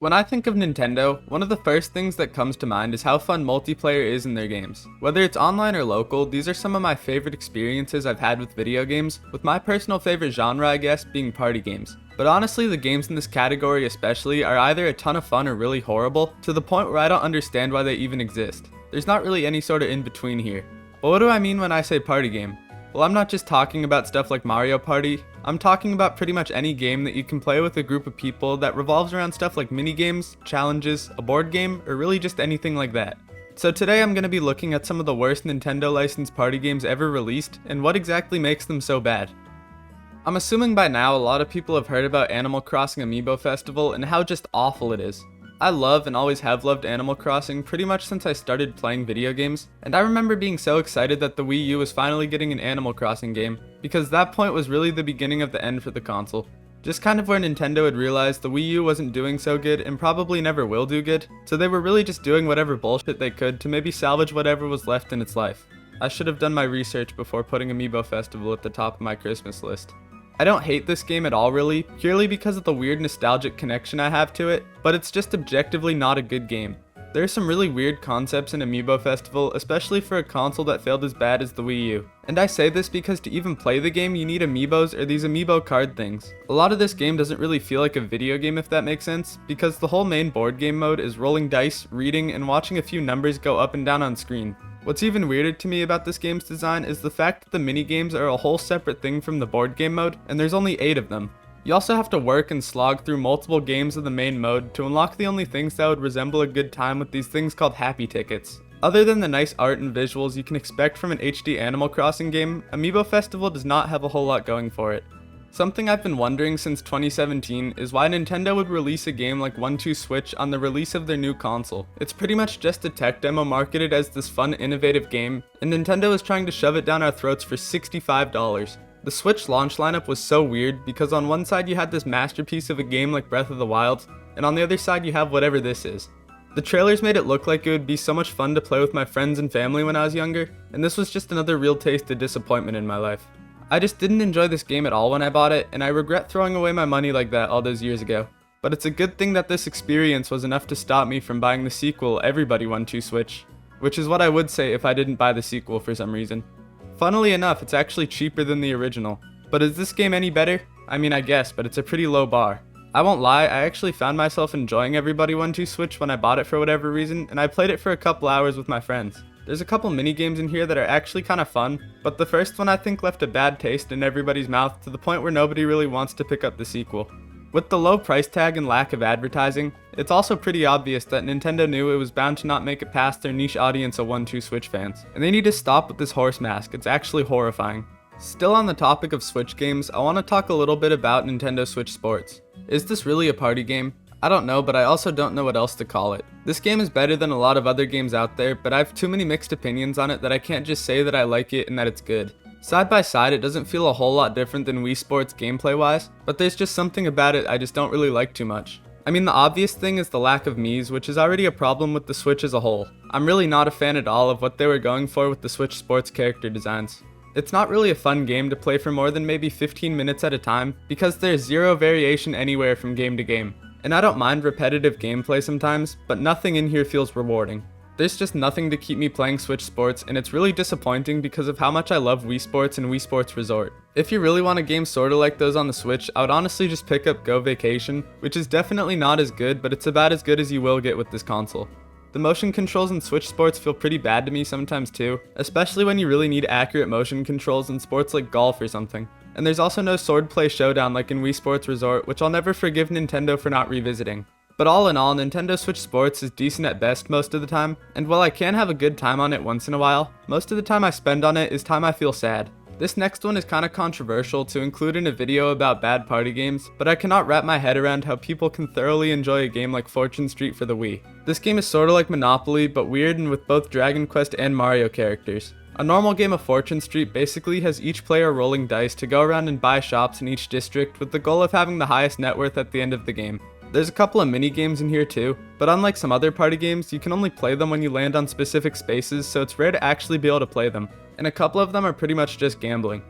When I think of Nintendo, one of the first things that comes to mind is how fun multiplayer is in their games. Whether it's online or local, these are some of my favorite experiences I've had with video games, with my personal favorite genre I guess being party games. But honestly, the games in this category especially are either a ton of fun or really horrible, to the point where I don't understand why they even exist. There's not really any sort of in between here. But what do I mean when I say party game? Well, I'm not just talking about stuff like Mario Party, I'm talking about pretty much any game that you can play with a group of people that revolves around stuff like minigames, challenges, a board game, or really just anything like that. So today I'm going to be looking at some of the worst Nintendo licensed party games ever released, and what exactly makes them so bad. I'm assuming by now a lot of people have heard about Animal Crossing Amiibo Festival and how just awful it is. I love and always have loved Animal Crossing pretty much since I started playing video games, and I remember being so excited that the Wii U was finally getting an Animal Crossing game, because that point was really the beginning of the end for the console. Just kind of where Nintendo had realized the Wii U wasn't doing so good and probably never will do good, so they were really just doing whatever bullshit they could to maybe salvage whatever was left in its life. I should have done my research before putting Amiibo Festival at the top of my Christmas list. I don't hate this game at all really, purely because of the weird nostalgic connection I have to it, but it's just objectively not a good game. There are some really weird concepts in Amiibo Festival, especially for a console that failed as bad as the Wii U. And I say this because to even play the game you need amiibos or these amiibo card things. A lot of this game doesn't really feel like a video game if that makes sense, because the whole main board game mode is rolling dice, reading, and watching a few numbers go up and down on screen. What's even weirder to me about this game's design is the fact that the minigames are a whole separate thing from the board game mode, and there's only 8 of them. You also have to work and slog through multiple games of the main mode to unlock the only things that would resemble a good time with these things called happy tickets. Other than the nice art and visuals you can expect from an HD Animal Crossing game, Amiibo Festival does not have a whole lot going for it. Something I've been wondering since 2017 is why Nintendo would release a game like 1-2 Switch on the release of their new console. It's pretty much just a tech demo marketed as this fun, innovative game, and Nintendo is trying to shove it down our throats for $65. The Switch launch lineup was so weird because on one side you had this masterpiece of a game like Breath of the Wild, and on the other side you have whatever this is. The trailers made it look like it would be so much fun to play with my friends and family when I was younger, and this was just another real taste of disappointment in my life. I just didn't enjoy this game at all when I bought it, and I regret throwing away my money like that all those years ago. But it's a good thing that this experience was enough to stop me from buying the sequel Everybody 1-2 Switch, which is what I would say if I didn't buy the sequel for some reason. Funnily enough, it's actually cheaper than the original. But is this game any better? I mean, I guess, but it's a pretty low bar. I won't lie, I actually found myself enjoying Everybody 1-2 Switch when I bought it for whatever reason, and I played it for a couple hours with my friends. There's a couple minigames in here that are actually kind of fun, but the first one I think left a bad taste in everybody's mouth to the point where nobody really wants to pick up the sequel. With the low price tag and lack of advertising, it's also pretty obvious that Nintendo knew it was bound to not make it past their niche audience of 1-2 Switch fans, and they need to stop with this horse mask. It's actually horrifying. Still on the topic of Switch games, I want to talk a little bit about Nintendo Switch Sports. Is this really a party game? I don't know, but I also don't know what else to call it. This game is better than a lot of other games out there, but I have too many mixed opinions on it that I can't just say that I like it and that it's good. Side by side, it doesn't feel a whole lot different than Wii Sports gameplay wise, but there's just something about it I just don't really like too much. I mean, the obvious thing is the lack of Miis, which is already a problem with the Switch as a whole. I'm really not a fan at all of what they were going for with the Switch Sports character designs. It's not really a fun game to play for more than maybe 15 minutes at a time, because there's zero variation anywhere from game to game. And I don't mind repetitive gameplay sometimes, but nothing in here feels rewarding. There's just nothing to keep me playing Switch Sports, and it's really disappointing because of how much I love Wii Sports and Wii Sports Resort. If you really want a game sorta like those on the Switch, I would honestly just pick up Go Vacation, which is definitely not as good, but it's about as good as you will get with this console. The motion controls in Switch Sports feel pretty bad to me sometimes too, especially when you really need accurate motion controls in sports like golf or something. And there's also no swordplay showdown like in Wii Sports Resort, which I'll never forgive Nintendo for not revisiting. But all in all, Nintendo Switch Sports is decent at best most of the time, and while I can have a good time on it once in a while, most of the time I spend on it is time I feel sad. This next one is kinda controversial to include in a video about bad party games, but I cannot wrap my head around how people can thoroughly enjoy a game like Fortune Street for the Wii. This game is sorta like Monopoly, but weird and with both Dragon Quest and Mario characters. A normal game of Fortune Street basically has each player rolling dice to go around and buy shops in each district with the goal of having the highest net worth at the end of the game. There's a couple of mini games in here too, but unlike some other party games, you can only play them when you land on specific spaces, so it's rare to actually be able to play them, and a couple of them are pretty much just gambling.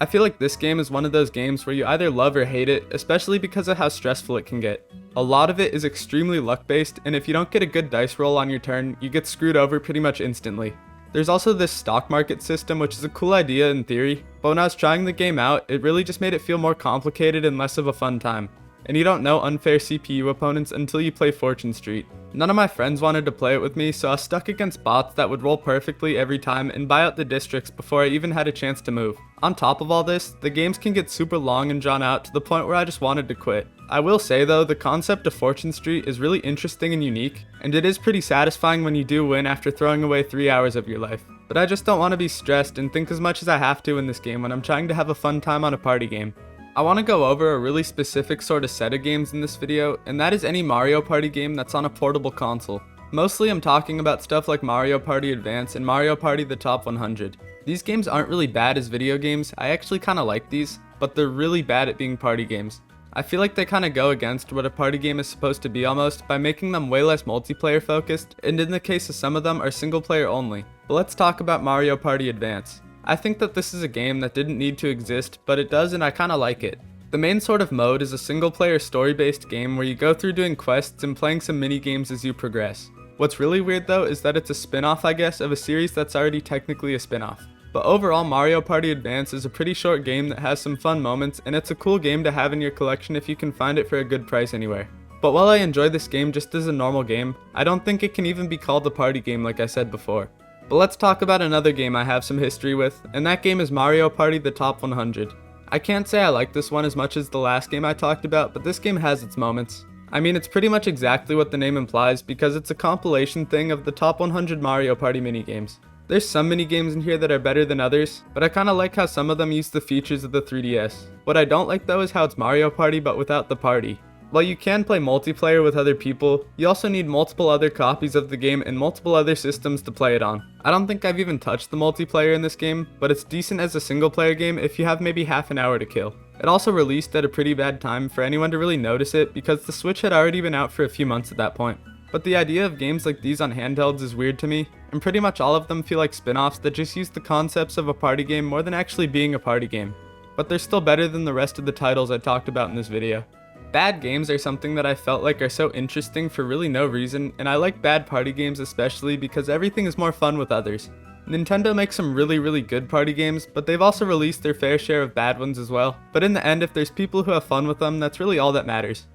I feel like this game is one of those games where you either love or hate it, especially because of how stressful it can get. A lot of it is extremely luck based, and if you don't get a good dice roll on your turn, you get screwed over pretty much instantly. There's also this stock market system, which is a cool idea in theory, but when I was trying the game out, it really just made it feel more complicated and less of a fun time. And you don't know unfair CPU opponents until you play Fortune Street. None of my friends wanted to play it with me, so I was stuck against bots that would roll perfectly every time and buy out the districts before I even had a chance to move. On top of all this, the games can get super long and drawn out to the point where I just wanted to quit. I will say though, the concept of Fortune Street is really interesting and unique, and it is pretty satisfying when you do win after throwing away 3 hours of your life. But I just don't want to be stressed and think as much as I have to in this game when I'm trying to have a fun time on a party game. I want to go over a really specific sort of set of games in this video, and that is any Mario Party game that's on a portable console. Mostly I'm talking about stuff like Mario Party Advance and Mario Party The Top 100. These games aren't really bad as video games, I actually kinda like these, but they're really bad at being party games. I feel like they kinda go against what a party game is supposed to be almost by making them way less multiplayer focused, and in the case of some of them are single player only. But let's talk about Mario Party Advance. I think that this is a game that didn't need to exist, but it does and I kinda like it. The main sort of mode is a single player story based game where you go through doing quests and playing some mini games as you progress. What's really weird though is that it's a spin-off I guess of a series that's already technically a spin-off. But overall Mario Party Advance is a pretty short game that has some fun moments, and it's a cool game to have in your collection if you can find it for a good price anywhere. But while I enjoy this game just as a normal game, I don't think it can even be called a party game like I said before. But let's talk about another game I have some history with, and that game is Mario Party The Top 100. I can't say I like this one as much as the last game I talked about, but this game has its moments. I mean, it's pretty much exactly what the name implies because it's a compilation thing of the top 100 Mario Party minigames. There's some minigames in here that are better than others, but I kinda like how some of them use the features of the 3DS. What I don't like though is how it's Mario Party but without the party. While you can play multiplayer with other people, you also need multiple other copies of the game and multiple other systems to play it on. I don't think I've even touched the multiplayer in this game, but it's decent as a single player game if you have maybe half an hour to kill. It also released at a pretty bad time for anyone to really notice it because the Switch had already been out for a few months at that point. But the idea of games like these on handhelds is weird to me, and pretty much all of them feel like spin-offs that just use the concepts of a party game more than actually being a party game. But they're still better than the rest of the titles I talked about in this video. Bad games are something that I felt like are so interesting for really no reason, and I like bad party games especially because everything is more fun with others. Nintendo makes some really good party games, but they've also released their fair share of bad ones as well. But in the end, if there's people who have fun with them, that's really all that matters.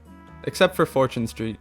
Except for Fortune Street.